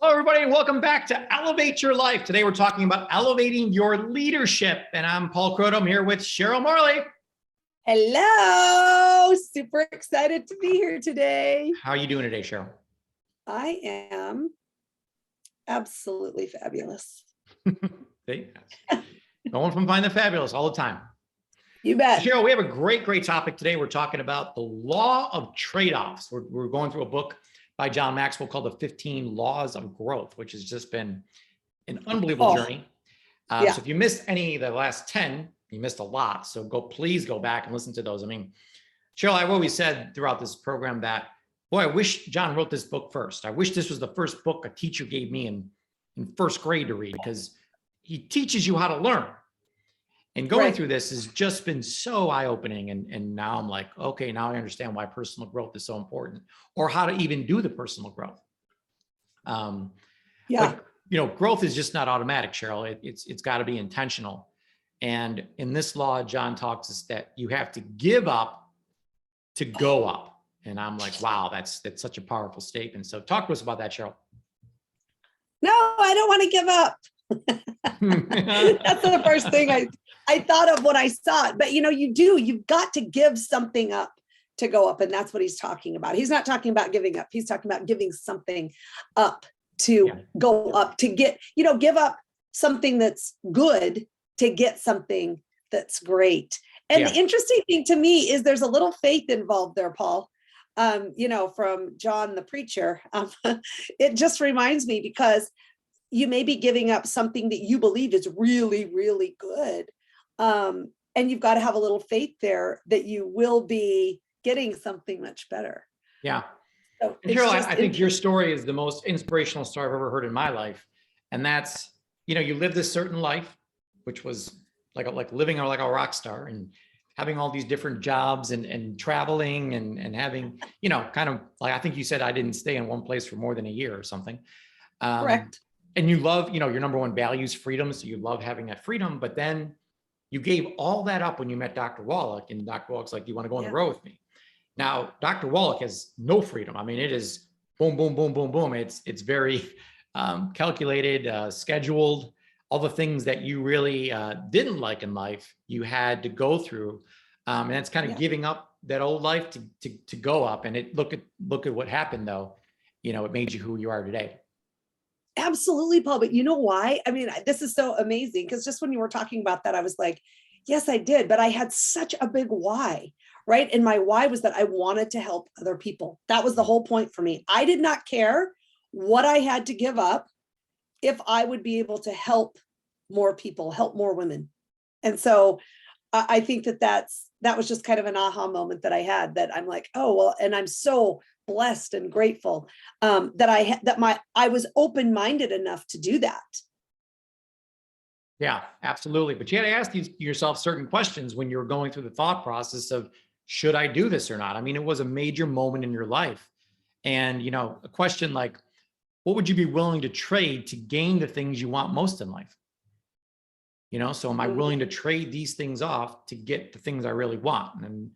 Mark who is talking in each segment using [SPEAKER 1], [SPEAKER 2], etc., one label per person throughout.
[SPEAKER 1] Hello, everybody, and welcome back to Elevate Your Life. Today, we're talking about elevating your leadership. And I'm Paul Croto. I'm here with Cheryl Marley.
[SPEAKER 2] Hello. Super excited to be here today.
[SPEAKER 1] How are you doing today, Cheryl?
[SPEAKER 2] I am absolutely fabulous.
[SPEAKER 1] See? Going from fine to fabulous all the time.
[SPEAKER 2] You bet.
[SPEAKER 1] Cheryl, we have a great topic today. We're talking about the law of trade-offs. We're going through a book by John Maxwell called The 15 Laws of Growth, which has just been an unbelievable journey. So if you missed any of the last 10, you missed a lot. So please go back and listen to those. I mean, Cheryl, I've always said throughout this program that, boy, I wish John wrote this book first. I wish this was the first book a teacher gave me in first grade to read, because he teaches you how to learn. And going through this has just been so eye-opening. And now I'm like, okay, now I understand why personal growth is so important, or how to even do the personal growth. But, growth is just not automatic, Cheryl. It's got to be intentional. And in this law, John talks us that you have to give up to go up. And I'm like, wow, that's such a powerful statement. So talk to us about that, Cheryl.
[SPEAKER 2] No, I don't want to give up. That's the first thing I thought of when I saw it. But you've got to give something up to go up. And that's what he's talking about. He's not talking about giving up. He's talking about giving something up to go up, to get, give up something that's good to get something that's great. And the interesting thing to me is there's a little faith involved there, Paul. From John the preacher. It just reminds me, because you may be giving up something that you believe is really, really good. And you've got to have a little faith there that you will be getting something much better. Yeah. So
[SPEAKER 1] Cheryl, I think your story is the most inspirational story I've ever heard in my life. And that's, you lived this certain life, which was like living like a rock star, and having all these different jobs and traveling and having, kind of like, I think you said I didn't stay in one place for more than a year or something.
[SPEAKER 2] Correct.
[SPEAKER 1] And you love, your number one value is freedom. So you love having that freedom, but then you gave all that up when you met Dr. Wallach, and Dr. Wallach's like, do you want to go on the road with me? Now, Dr. Wallach has no freedom. I mean, it is boom, boom, boom, boom, boom. It's very calculated, scheduled. All the things that you really didn't like in life, you had to go through. And it's kind of giving up that old life to go up. And look at what happened though. It made you who you are today.
[SPEAKER 2] Absolutely, Paul. But you know why? I mean, this is so amazing, because just when you were talking about that, I was like, yes, I did. But I had such a big why, right? And my why was that I wanted to help other people. That was the whole point for me. I did not care what I had to give up if I would be able to help more people, help more women. And so I think that was just kind of an aha moment that I had, that I'm like, oh, well, and I'm so blessed and grateful that I was open-minded enough to do that.
[SPEAKER 1] Yeah, absolutely. But you had to ask yourself certain questions when you were going through the thought process of, should I do this or not? I mean, it was a major moment in your life. And, a question like, what would you be willing to trade to gain the things you want most in life? So am I willing to trade these things off to get the things I really want? And,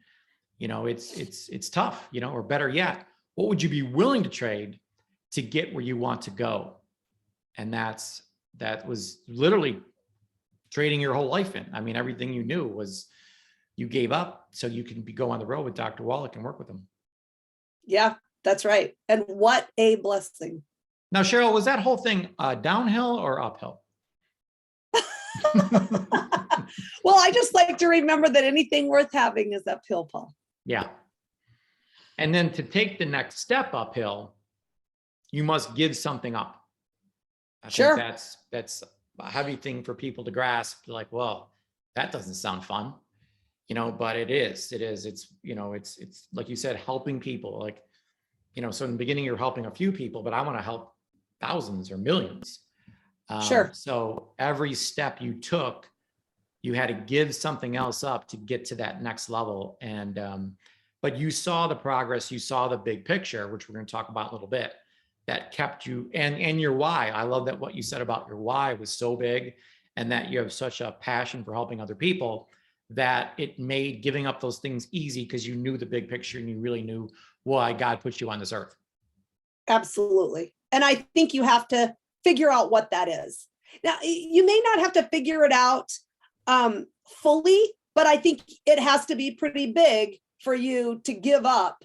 [SPEAKER 1] it's tough, or better yet, what would you be willing to trade to get where you want to go? And that was literally trading your whole life in. I mean, everything you knew was you gave up so you can go on the road with Dr. Wallach and work with him. Yeah,
[SPEAKER 2] that's right. And what a blessing.
[SPEAKER 1] Now, Cheryl, was that whole thing downhill or uphill?
[SPEAKER 2] Well, I just like to remember that anything worth having is uphill, Paul.
[SPEAKER 1] Yeah. And then to take the next step uphill, you must give something up. I think that's a heavy thing for people to grasp. Like, well, that doesn't sound fun, but it is. It's like you said, helping people. Like, so in the beginning you're helping a few people, but I want to help thousands or millions. So every step you took, you had to give something else up to get to that next level. And, but you saw the progress, you saw the big picture, which we're going to talk about in a little bit, that kept you, and your why. I love that what you said about your why was so big, and that you have such a passion for helping other people, that it made giving up those things easy, because you knew the big picture and you really knew why God put you on this earth.
[SPEAKER 2] Absolutely. And I think you have to figure out what that is. Now, you may not have to figure it out fully, but I think it has to be pretty big for you to give up.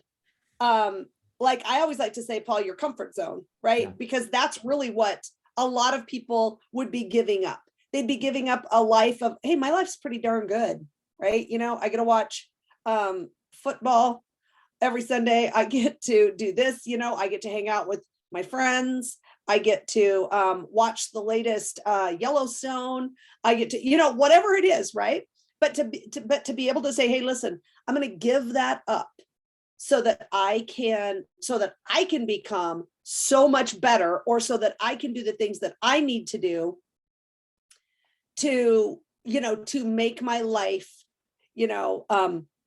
[SPEAKER 2] Like I always like to say, Paul, your comfort zone, right?
[SPEAKER 1] Yeah.
[SPEAKER 2] Because that's really what a lot of people would be giving up. They'd be giving up a life of, hey, my life's pretty darn good, right? You know, I get to watch football every Sunday. I get to do this, you know, I get to hang out with my friends. I get to watch the latest Yellowstone. I get to, you know, whatever it is, right? But to be able to say, hey, listen, I'm going to give that up so that I can become so much better, or so that I can do the things that I need to do to, you know, to make my life, you know,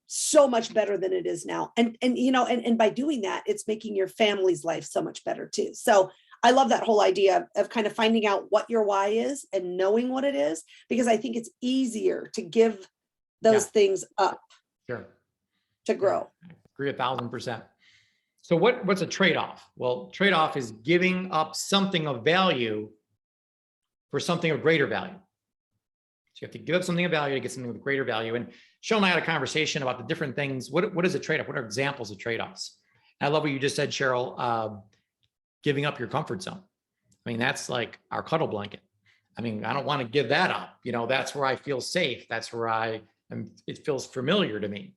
[SPEAKER 2] so much better than it is now. And you know, and by doing that, it's making your family's life so much better too. So I love that whole idea of kind of finding out what your why is and knowing what it is, because I think it's easier to give those things up.
[SPEAKER 1] Sure.
[SPEAKER 2] To grow.
[SPEAKER 1] I agree 1,000%. So what's a trade-off? Well, trade-off is giving up something of value for something of greater value. So you have to give up something of value to get something with greater value. And Cheryl and I had a conversation about the different things. What is a trade-off? What are examples of trade-offs? I love what you just said, Cheryl, giving up your comfort zone. I mean, that's like our cuddle blanket. I mean, I don't want to give that up. You know, that's where I feel safe. That's where it feels familiar to me.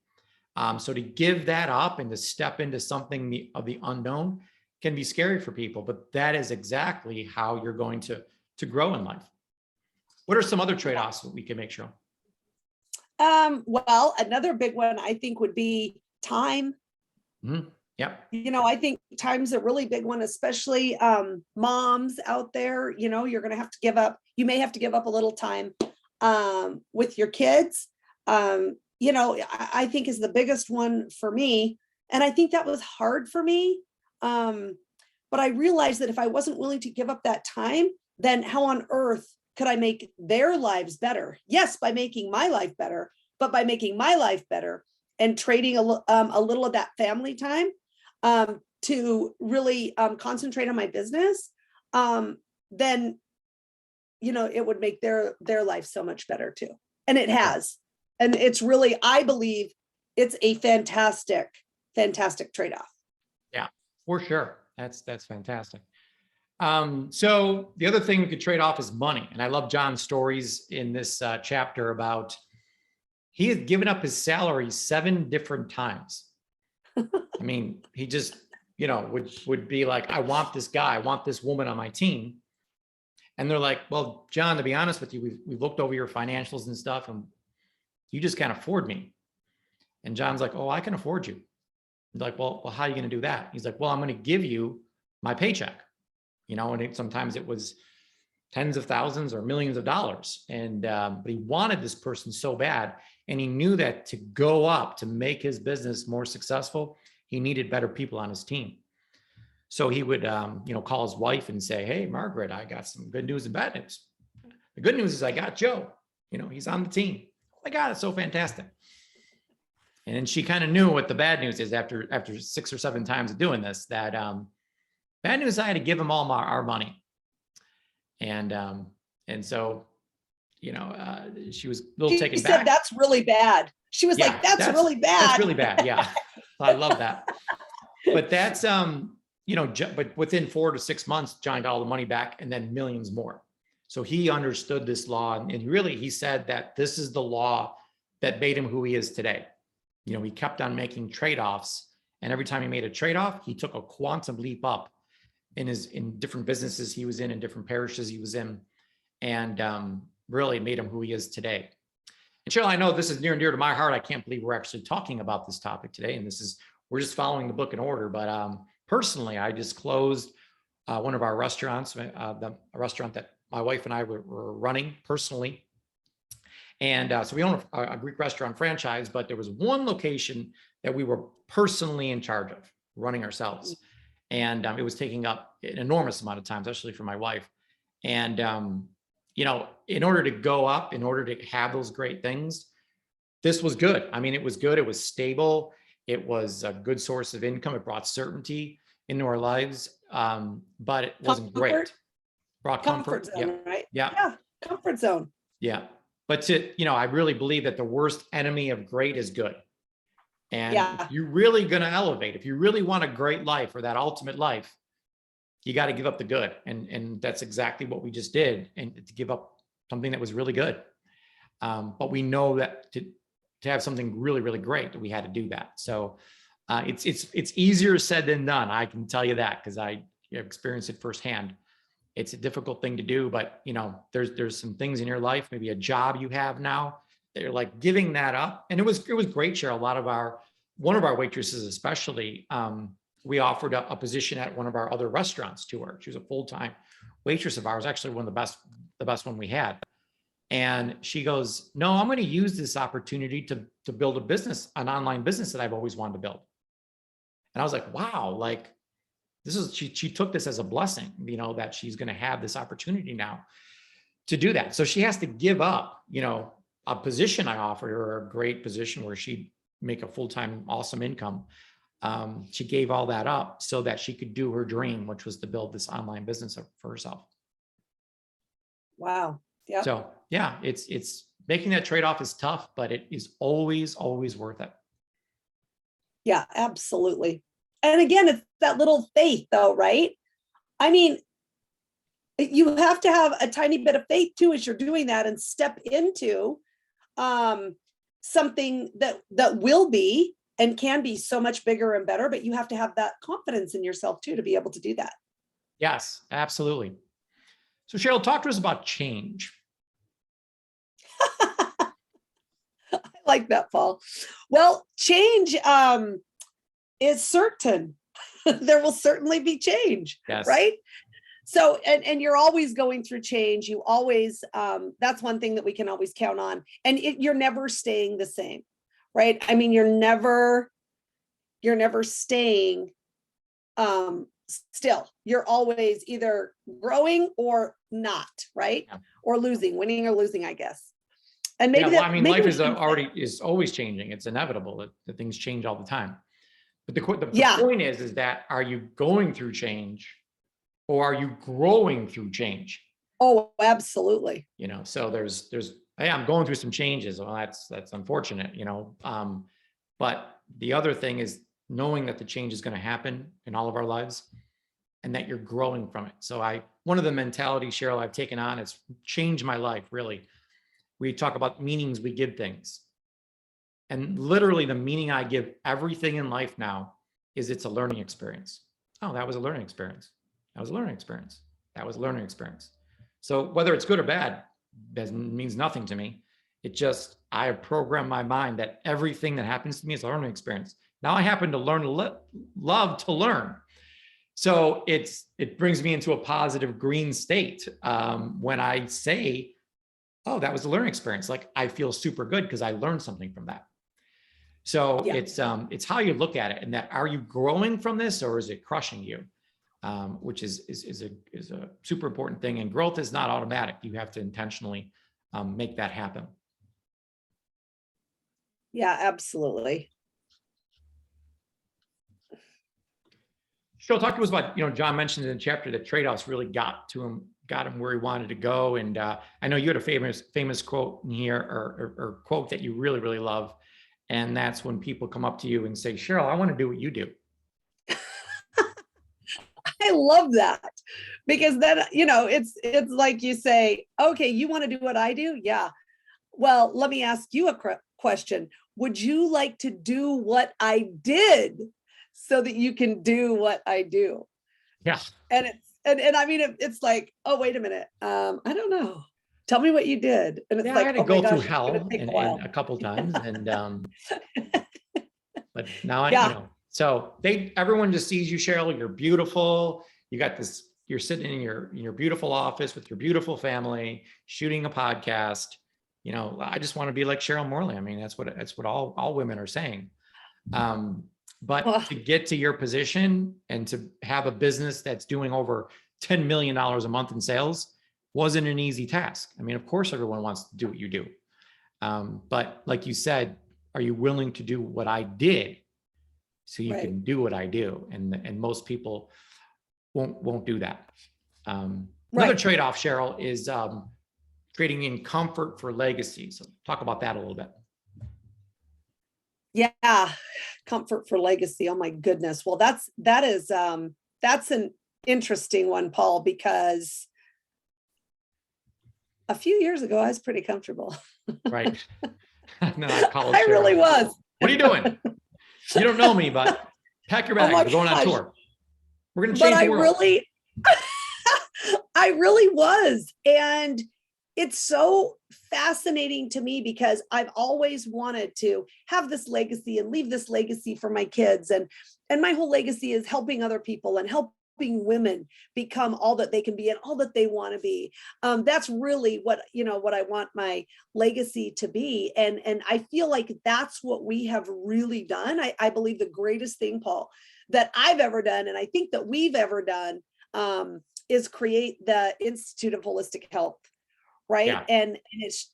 [SPEAKER 1] So to give that up and to step into something of the unknown can be scary for people, but that is exactly how you're going to grow in life. What are some other trade-offs that we can make sure?
[SPEAKER 2] Well, another big one I think would be time.
[SPEAKER 1] Mm-hmm. Yeah.
[SPEAKER 2] You know, I think time's a really big one, especially moms out there. You know, you're going to have to give up. You may have to give up a little time with your kids. You know, I think is the biggest one for me. And I think that was hard for me. But I realized that if I wasn't willing to give up that time, then how on earth could I make their lives better? Yes, by making my life better, but by making my life better and trading a little of that family time to really concentrate on my business, then, you know, it would make their life so much better too. And it has. And it's really, I believe it's a fantastic trade-off.
[SPEAKER 1] Yeah, for sure. That's fantastic. So the other thing we could trade off is money. And I love John's stories in this chapter about he had given up his salary 7 different times. I mean, he just, you know, would be like, I want this guy, I want this woman on my team. And they're like, well, John, to be honest with you, we've looked over your financials and stuff, and you just can't afford me. And John's like, oh, I can afford you. He's like, well, how are you going to do that? He's like, well, I'm going to give you my paycheck. You know, and sometimes it was tens of thousands or millions of dollars. And, but he wanted this person so bad. And he knew that to go up, to make his business more successful, he needed better people on his team. So he would, you know, call his wife and say, hey, Margaret, I got some good news and bad news. The good news is I got Joe, you know, he's on the team. Oh my God, it's so fantastic. And then she kind of knew what the bad news is after 6 or 7 times of doing this, that bad news, I had to give him all our money. And so, you know, she was a little taken back.
[SPEAKER 2] She said, that's really bad. She was like, that's really bad.
[SPEAKER 1] That's really bad. Yeah. I love that. But that's, you know, but within 4 to 6 months, John got all the money back and then millions more. So he understood this law. And really, he said that this is the law that made him who he is today. You know, he kept on making trade-offs. And every time he made a trade-off, he took a quantum leap up in different businesses he was in different parishes he was in, and really made him who he is today. And Cheryl, I know this is near and dear to my heart. I can't believe we're actually talking about this topic today. And we're just following the book in order. But personally, I just closed one of our restaurants, a restaurant that my wife and I were running personally. And so we own a Greek restaurant franchise, but there was one location that we were personally in charge of running ourselves. And it was taking up an enormous amount of time, especially for my wife. And, you know, in order to go up, in order to have those great things, this was good. I mean, it was good. It was stable. It was a good source of income. It brought certainty. into our lives, but it wasn't great. Brought
[SPEAKER 2] Comfort
[SPEAKER 1] comfort.
[SPEAKER 2] zone,
[SPEAKER 1] Yep.
[SPEAKER 2] right?
[SPEAKER 1] Yeah.
[SPEAKER 2] Yeah, comfort zone.
[SPEAKER 1] Yeah. But I really believe that the worst enemy of great is good. And
[SPEAKER 2] Yeah.
[SPEAKER 1] if you're really going to elevate, if you really want a great life or that ultimate life, you got to give up the good. And that's exactly what we just did. And to give up something that was really good. But we know that to have something really, really great, that we had to do that. So it's easier said than done. I can tell you that because I experienced it firsthand. It's a difficult thing to do, but there's some things in your life, maybe a job you have now, that you're like giving that up. And it was great, Cheryl. One of our waitresses, especially, we offered a position at one of our other restaurants to her. She was a full-time waitress of ours, actually one of the best one we had. And she goes, no, I'm going to use this opportunity to build a business, an online business that I've always wanted to build. And I was like, wow, like she took this as a blessing, that she's going to have this opportunity now to do that. So she has to give up, a position I offered her, a great position where she'd make a full-time, awesome income. She gave all that up so that she could do her dream, which was to build this online business for herself.
[SPEAKER 2] Wow. Yeah.
[SPEAKER 1] So yeah, it's making that trade-off is tough, but it is always, always worth it.
[SPEAKER 2] Yeah, absolutely. And again, it's that little faith though, right? I mean, you have to have a tiny bit of faith too, as you're doing that, and step into something that will be and can be so much bigger and better, but you have to have that confidence in yourself too, to be able to do that.
[SPEAKER 1] Yes, absolutely. So Cheryl, talk to us about change.
[SPEAKER 2] I like that, Paul. Well, change is certain. There will certainly be change,
[SPEAKER 1] Yes.
[SPEAKER 2] right? So, and you're always going through change. You always, that's one thing that we can always count on. And you're never staying the same, right? I mean, you're never staying still. You're always either growing or not, right?
[SPEAKER 1] Yeah.
[SPEAKER 2] Or losing, winning or losing, I guess. And maybe
[SPEAKER 1] life is always changing. It's inevitable that things change all the time. But the point is that are you going through change, or are you growing through change?
[SPEAKER 2] Oh, absolutely.
[SPEAKER 1] So there's, hey, I'm going through some changes. Well, that's unfortunate, but the other thing is knowing that the change is going to happen in all of our lives and that you're growing from it. So one of the mentalities, Cheryl, I've taken on, it's changed my life, really. We talk about meanings we give things. And literally the meaning I give everything in life now is it's a learning experience. Oh, that was a learning experience. That was a learning experience. That was a learning experience. So whether it's good or bad, that means nothing to me. I have programmed my mind that everything that happens to me is a learning experience. Now I happen to love to learn. So it brings me into a positive green state when I say, oh, that was a learning experience. Like I feel super good because I learned something from that. So yeah. It's how you look at it, and that are you growing from this or is it crushing you? Which is a super important thing. And growth is not automatic. You have to intentionally make that happen.
[SPEAKER 2] Yeah, absolutely.
[SPEAKER 1] So talk to us about, John mentioned in the chapter that TradeOffs really got him where he wanted to go. And I know you had a famous quote in here or quote that you really, really love. And that's when people come up to you and say, Cheryl, I want to do what you do.
[SPEAKER 2] I love that, because then, it's like you say, okay, you want to do what I do? Yeah. Well, let me ask you a question. Would you like to do what I did so that you can do what I do?
[SPEAKER 1] Yeah.
[SPEAKER 2] And I mean, it's like, oh, wait a minute. I don't know. Tell me what you did. And it's
[SPEAKER 1] I
[SPEAKER 2] like,
[SPEAKER 1] had to
[SPEAKER 2] oh
[SPEAKER 1] go
[SPEAKER 2] my gosh,
[SPEAKER 1] through hell a couple times. And, but now so everyone just sees you, Cheryl. You're beautiful. You got this, you're sitting in your beautiful office with your beautiful family, shooting a podcast. I just want to be like Cheryl Morley. I mean, that's what all women are saying. But to get to your position and to have a business that's doing over $10 million a month in sales wasn't an easy task. I mean, of course, everyone wants to do what you do. But like you said, are you willing to do what I did so you can do what I do. And most people won't do that. Another trade-off, Cheryl, is trading in comfort for legacy. So talk about that a little bit.
[SPEAKER 2] Yeah, comfort for legacy. Oh my goodness. Well, that's an interesting one, Paul, because a few years ago I was pretty comfortable.
[SPEAKER 1] Right. No,
[SPEAKER 2] I really was.
[SPEAKER 1] What are you doing? You don't know me, but pack your bags. We're going on tour. We're going to change the world.
[SPEAKER 2] I really was. And it's so fascinating to me because I've always wanted to have this legacy and leave this legacy for my kids. And my whole legacy is helping other people and helping women become all that they can be and all that they want to be. That's really what I want my legacy to be. And I feel like that's what we have really done. I believe the greatest thing, Paul, that I've ever done, and I think that we've ever done, is create the Institute of Holistic Health. Right. Yeah. And it's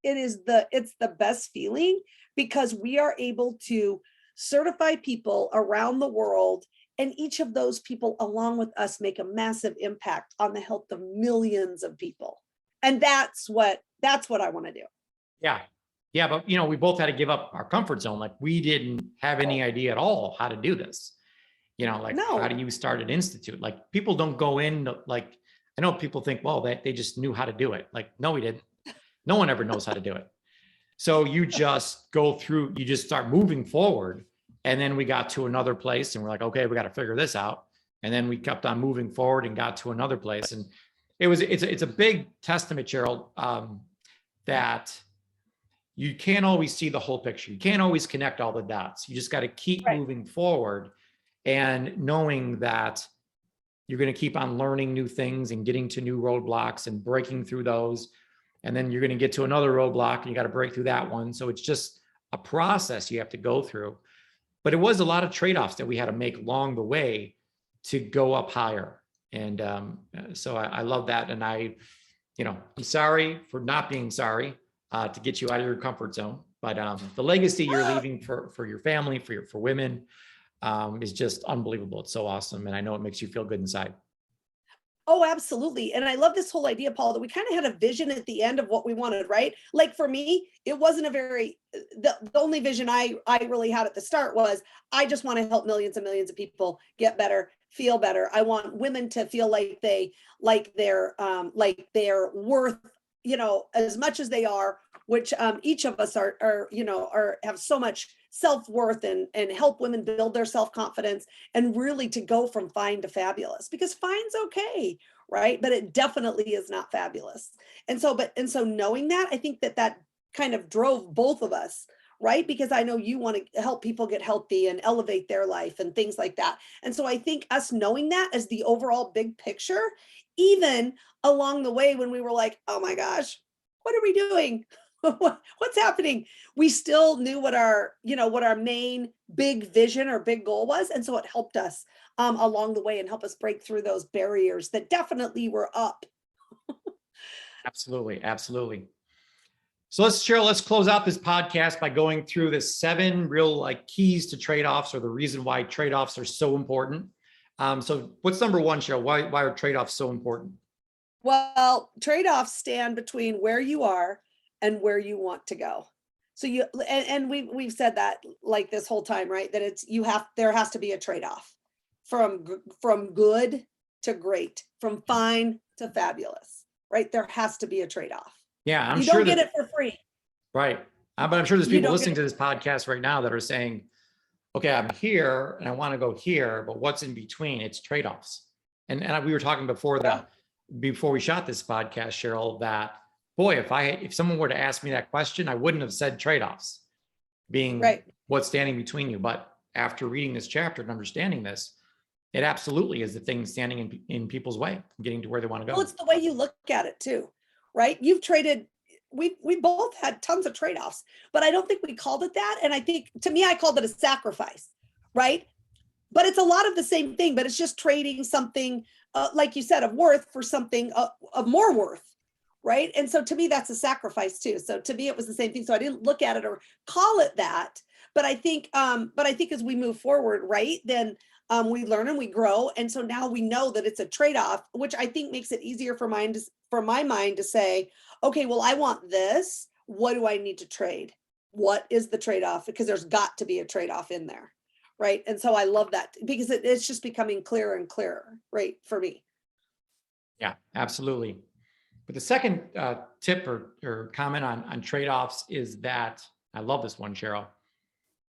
[SPEAKER 2] the best feeling because we are able to certify people around the world, and each of those people along with us make a massive impact on the health of millions of people. And that's what I want to do. Yeah.
[SPEAKER 1] Yeah. But we both had to give up our comfort zone. Like we didn't have any idea at all how to do this. How do you start an institute? Like people don't go in like, I know people think, well, they just knew how to do it. Like, no, we didn't. No one ever knows how to do it. So you just go through, you just start moving forward. And then we got to another place and we're like, okay, we got to figure this out. And then we kept on moving forward and got to another place. And it's a big testament, Cheryl, that you can't always see the whole picture. You can't always connect all the dots. You just got to keep moving forward and knowing that you're going to keep on learning new things and getting to new roadblocks and breaking through those. And then you're going to get to another roadblock and you got to break through that one. So it's just a process you have to go through. But it was a lot of trade-offs that we had to make along the way to go up higher. And so I love that. And I'm sorry for not being sorry to get you out of your comfort zone. But the legacy you're leaving for your family, for women, is just unbelievable. It's so awesome. And I know it makes you feel good inside.
[SPEAKER 2] Oh, absolutely. And I love this whole idea, Paul, that we kind of had a vision at the end of what we wanted, right? Like for me, it wasn't the only vision I really had at the start was, I just want to help millions and millions of people get better, feel better. I want women to feel like they're worth, as much as they are, which each of us have so much self-worth and help women build their self-confidence and really to go from fine to fabulous, because fine's okay, right? But it definitely is not fabulous. And so knowing that, I think that kind of drove both of us, right? Because I know you want to help people get healthy and elevate their life and things like that. And so I think us knowing that as the overall big picture, even along the way when we were like, oh my gosh, what are we doing? What's happening? We still knew what our main big vision or big goal was. And so it helped us along the way and help us break through those barriers that definitely were up.
[SPEAKER 1] Absolutely. Absolutely. So Cheryl, let's close out this podcast by going through the 7 real keys to trade-offs, or the reason why trade-offs are so important. So what's number 1, Cheryl? Why are trade-offs so important?
[SPEAKER 2] Well, trade-offs stand between where you are and where you want to go. So we've said that like this whole time, right? That there has to be a trade-off from good to great, from fine to fabulous, right? There has to be a trade-off.
[SPEAKER 1] Yeah,
[SPEAKER 2] you don't get it for free.
[SPEAKER 1] Right. But I'm sure there's people listening to this podcast right now that are saying, okay, I'm here and I want to go here, but what's in between? It's trade-offs. And we were talking before we shot this podcast, Cheryl, that boy, if someone were to ask me that question, I wouldn't have said trade-offs being what's standing between you. But after reading this chapter and understanding this, it absolutely is the thing standing in people's way, getting to where they want to go.
[SPEAKER 2] Well, it's the way you look at it too, right? You've traded, we both had tons of trade-offs, but I don't think we called it that. And I think, to me, I called it a sacrifice, right? But it's a lot of the same thing, but it's just trading something, like you said, of worth for something of more worth. Right. And so to me, that's a sacrifice too. So to me, it was the same thing. So I didn't look at it or call it that, But I think as we move forward, right, then we learn and we grow. And so now we know that it's a trade-off, which I think makes it easier for my mind to say, okay, well, I want this. What do I need to trade? What is the trade-off? Because there's got to be a trade-off in there. Right. And so I love that because it's just becoming clearer and clearer, right, for me.
[SPEAKER 1] Yeah, absolutely. But the second tip or comment on trade-offs is that, I love this one, Cheryl,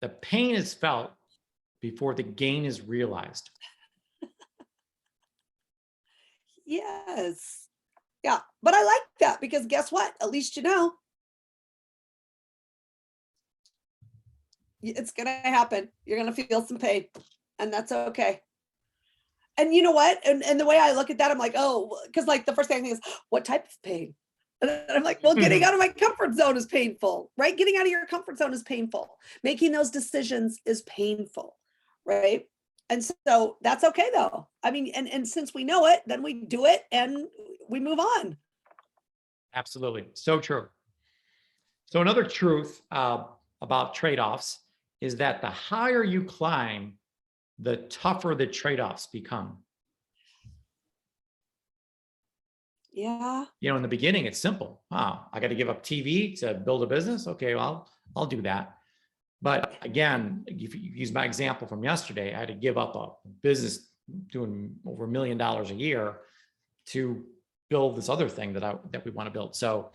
[SPEAKER 1] the pain is felt before the gain is realized.
[SPEAKER 2] Yes. Yeah. But I like that because guess what? At least you know. It's going to happen. You're going to feel some pain, and that's okay. And you know what? And the way I look at that, I'm like, oh, because like the first thing I think is, what type of pain? And I'm like, well, getting out of my comfort zone is painful, right? Getting out of your comfort zone is painful. Making those decisions is painful, right? And so that's okay though. I mean, and since we know it, then we do it and we move on.
[SPEAKER 1] Absolutely. So true. So another truth about trade-offs is that the higher you climb, the tougher the trade-offs become.
[SPEAKER 2] Yeah.
[SPEAKER 1] You know, in the beginning, it's simple. Wow, I got to give up TV to build a business. Okay, well, I'll do that. But again, if you use my example from yesterday, I had to give up a business doing over $1 million a year to build this other thing that we want to build. So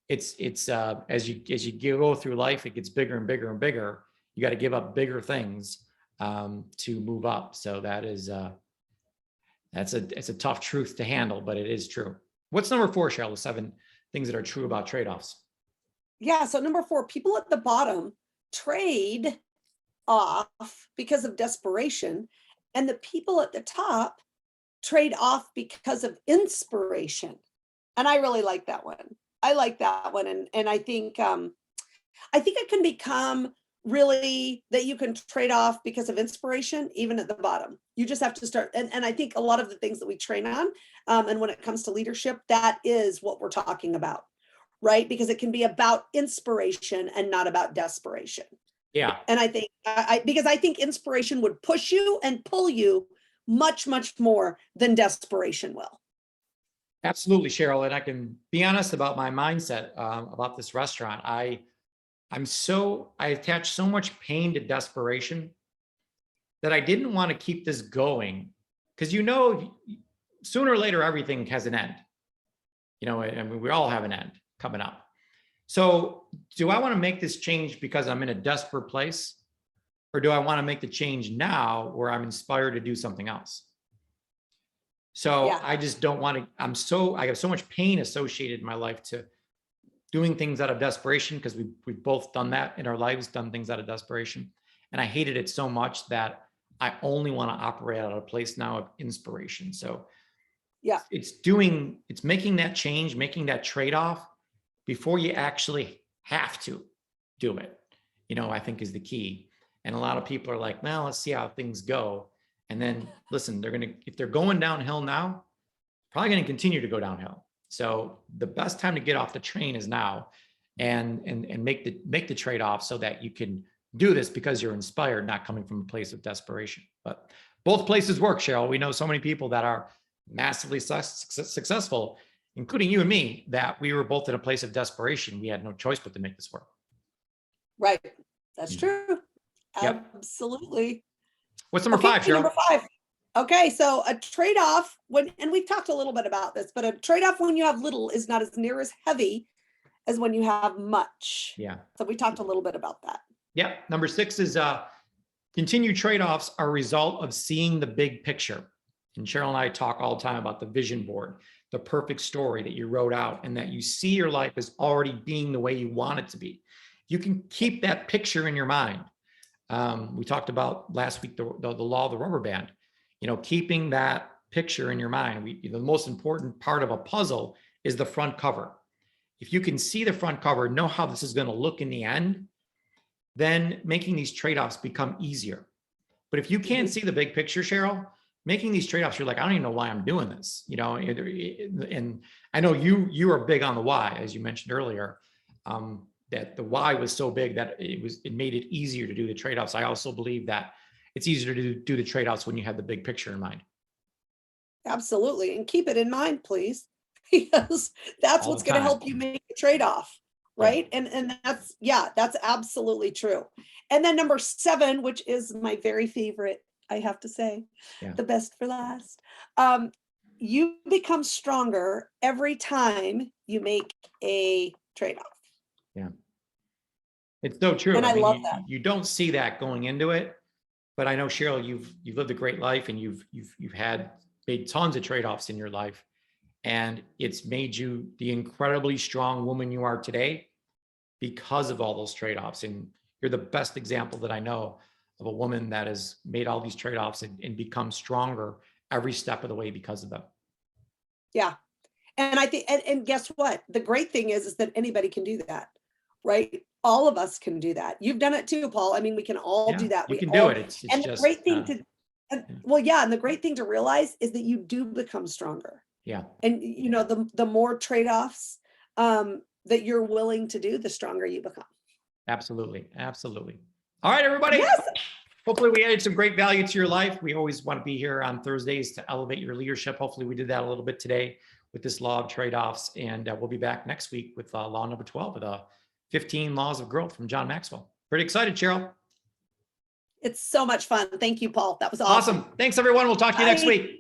[SPEAKER 1] it's as you go through life, it gets bigger and bigger and bigger. You got to give up bigger things to move up. So it's a tough truth to handle, but it is true. What's number 4, Cheryl? The 7 things that are true about trade-offs.
[SPEAKER 2] Yeah. So number 4, people at the bottom trade off because of desperation, and the people at the top trade off because of inspiration. And I really like that one. I like that one. And I think it can become really that you can trade off because of inspiration, even at the bottom. You just have to start. And I think a lot of the things that we train on, and when it comes to leadership, that is what we're talking about, right? Because it can be about inspiration and not about desperation.
[SPEAKER 1] Yeah.
[SPEAKER 2] And I think, because I think inspiration would push you and pull you much, much more than desperation will.
[SPEAKER 1] Absolutely, Cheryl. And I can be honest about my mindset about this restaurant. I attach so much pain to desperation that I didn't want to keep this going, because sooner or later everything has an end. I mean, we all have an end coming up. So do I want to make this change because I'm in a desperate place, or do I want to make the change now where I'm inspired to do something else? So yeah. I just don't want to. I have so much pain associated in my life to doing things out of desperation, because we've both done that in our lives, done things out of desperation. And I hated it so much that I only want to operate out of a place now of inspiration. So yeah, it's making that change, making that trade-off before you actually have to do it, I think is the key. And a lot of people are like, well, let's see how things go. And then listen, if they're going downhill now, probably going to continue to go downhill. So the best time to get off the train is now, and make the trade-off so that you can do this because you're inspired, not coming from a place of desperation. But both places work, Cheryl. We know so many people that are massively successful, including you and me, that we were both in a place of desperation. We had no choice but to make this work.
[SPEAKER 2] Right. That's true.
[SPEAKER 1] Yep.
[SPEAKER 2] Absolutely.
[SPEAKER 1] What's number 5, Cheryl?
[SPEAKER 2] Number 5. Okay, so a trade-off and we've talked a little bit about this, but a trade-off when you have little is not as near as heavy as when you have much.
[SPEAKER 1] Yeah.
[SPEAKER 2] So we talked a little bit about that.
[SPEAKER 1] Yep. Number 6 is continued trade-offs are a result of seeing the big picture. And Cheryl and I talk all the time about the vision board, the perfect story that you wrote out, and that you see your life as already being the way you want it to be. You can keep that picture in your mind. We talked about last week the law of the rubber band. Keeping that picture in your mind. The most important part of a puzzle is the front cover. If you can see the front cover, know how this is going to look in the end, then making these trade-offs become easier. But if you can't see the big picture, Cheryl, making these trade-offs, you're like, I don't even know why I'm doing this. And I know you are big on the why, as you mentioned earlier. the why was so big that it made it easier to do the trade-offs. I also believe that it's easier to do the trade-offs when you have the big picture in mind.
[SPEAKER 2] Absolutely. And keep it in mind, please, because that's
[SPEAKER 1] All
[SPEAKER 2] what's
[SPEAKER 1] the
[SPEAKER 2] going to
[SPEAKER 1] time.
[SPEAKER 2] help you make a trade-off. Right. And that's, yeah, that's absolutely true. And then number 7, which is my very favorite, I have to say, the best for last. You become stronger every time you make a trade-off.
[SPEAKER 1] Yeah. It's so true.
[SPEAKER 2] And I
[SPEAKER 1] mean,
[SPEAKER 2] love that.
[SPEAKER 1] You don't see that going into it, but I know, Cheryl, you've lived a great life, and you've made tons of trade-offs in your life, and it's made you the incredibly strong woman you are today because of all those trade-offs. And you're the best example that I know of a woman that has made all these trade-offs and become stronger every step of the way because of them.
[SPEAKER 2] Yeah. And I think, and guess what? The great thing is that anybody can do that, right? All of us can do that. You've done it too, Paul. I mean, we can all do that.
[SPEAKER 1] You
[SPEAKER 2] We
[SPEAKER 1] can
[SPEAKER 2] all,
[SPEAKER 1] do it. It's
[SPEAKER 2] and
[SPEAKER 1] just
[SPEAKER 2] the great thing to, well, yeah. And the great thing to realize is that you do become stronger.
[SPEAKER 1] Yeah.
[SPEAKER 2] And you know, the more trade-offs that you're willing to do, the stronger you become.
[SPEAKER 1] Absolutely. Absolutely. All right, everybody.
[SPEAKER 2] Yes.
[SPEAKER 1] Hopefully we added some great value to your life. We always want to be here on Thursdays to elevate your leadership. Hopefully we did that a little bit today with this law of trade-offs. And we'll be back next week with law number 12 with 15 laws of growth from John Maxwell. Pretty excited, Cheryl.
[SPEAKER 2] It's so much fun. Thank you, Paul. That was awesome.
[SPEAKER 1] Thanks, everyone. We'll talk to you next
[SPEAKER 2] Bye.
[SPEAKER 1] week.